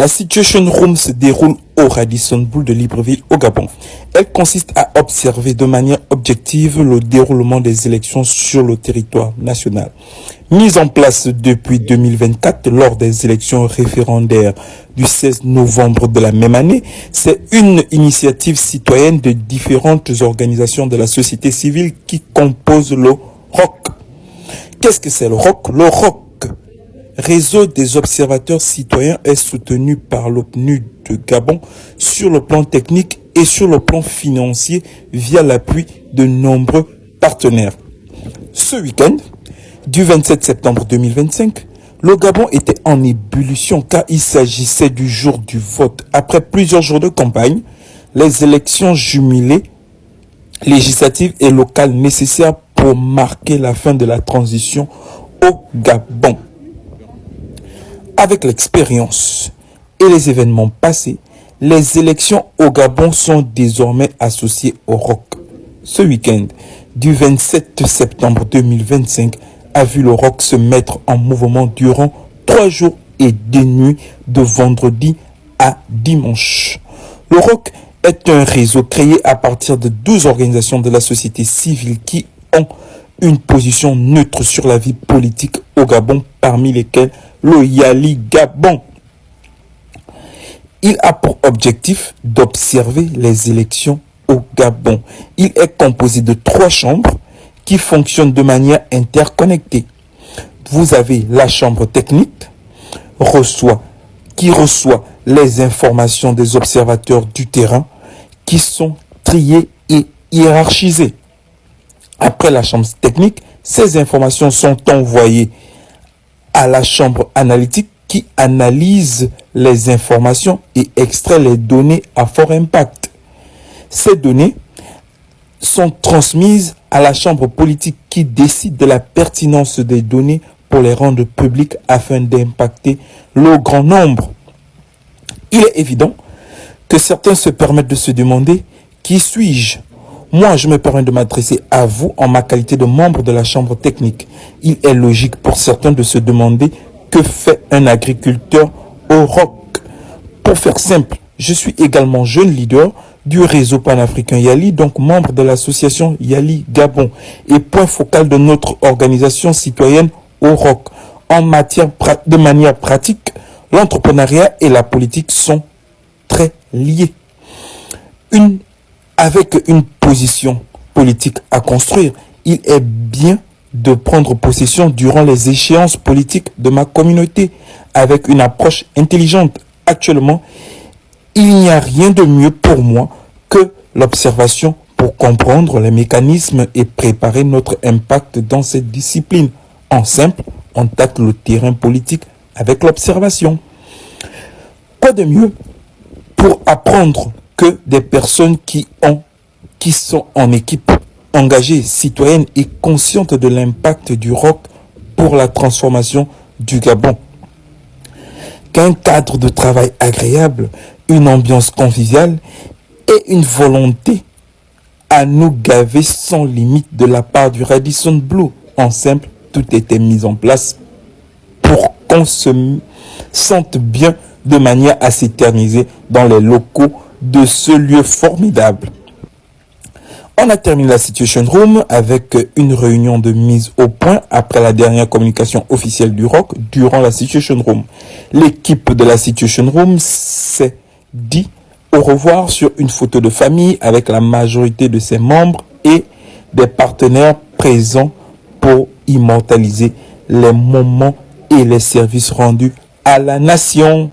La Situation Room se déroule au Radisson Blu de Libreville au Gabon. Elle consiste à observer de manière objective le déroulement des élections sur le territoire national. Mise en place depuis 2024 lors des élections référendaires du 16 novembre de la même année, c'est une initiative citoyenne de différentes organisations de la société civile qui composent le ROC. Qu'est-ce que c'est le ROC? Le ROC, Réseau des observateurs citoyens, est soutenu par l'OPNUD de Gabon sur le plan technique et sur le plan financier via l'appui de nombreux partenaires. Ce week-end, du 27 septembre 2025, le Gabon était en ébullition car il s'agissait du jour du vote. Après plusieurs jours de campagne, les élections jumelées, législatives et locales nécessaires pour marquer la fin de la transition au Gabon. Avec l'expérience et les événements passés, les élections au Gabon sont désormais associées au ROC. Ce week-end, du 27 septembre 2025, a vu le ROC se mettre en mouvement durant 3 jours et 2 nuits de vendredi à dimanche. Le ROC est un réseau créé à partir de 12 organisations de la société civile qui ont une position neutre sur la vie politique au Gabon, parmi lesquelles le Yali Gabon. Il a pour objectif d'observer les élections au Gabon. Il est composé de 3 chambres qui fonctionnent de manière interconnectée. Vous avez la chambre technique qui reçoit les informations des observateurs du terrain qui sont triées et hiérarchisées. Après la chambre technique, ces informations sont envoyées à la chambre analytique qui analyse les informations et extrait les données à fort impact. Ces données sont transmises à la chambre politique qui décide de la pertinence des données pour les rendre publiques afin d'impacter le grand nombre. Il est évident que certains se permettent de se demander « Qui suis-je » Moi, je me permets de m'adresser à vous en ma qualité de membre de la chambre technique. Il est logique pour certains de se demander que fait un agriculteur au ROC. Pour faire simple, je suis également jeune leader du réseau panafricain Yali, donc membre de l'association Yali Gabon et point focal de notre organisation citoyenne au ROC. De manière pratique, l'entrepreneuriat et la politique sont très liés. Avec une position politique à construire, il est bien de prendre possession durant les échéances politiques de ma communauté avec une approche intelligente. Actuellement, il n'y a rien de mieux pour moi que l'observation pour comprendre les mécanismes et préparer notre impact dans cette discipline. En simple, on tâte le terrain politique avec l'observation. Quoi de mieux pour apprendre que des personnes qui sont en équipe, engagées, citoyennes et conscientes de l'impact du ROC pour la transformation du Gabon. Qu'un cadre de travail agréable, une ambiance conviviale et une volonté à nous gaver sans limite de la part du Radisson Blu. En simple, tout était mis en place pour qu'on se sente bien de manière à s'éterniser dans les locaux de ce lieu formidable. On a terminé la Situation Room avec une réunion de mise au point après la dernière communication officielle du ROC durant la Situation Room. L'équipe de la Situation Room s'est dit au revoir sur une photo de famille avec la majorité de ses membres et des partenaires présents pour immortaliser les moments et les services rendus à la nation.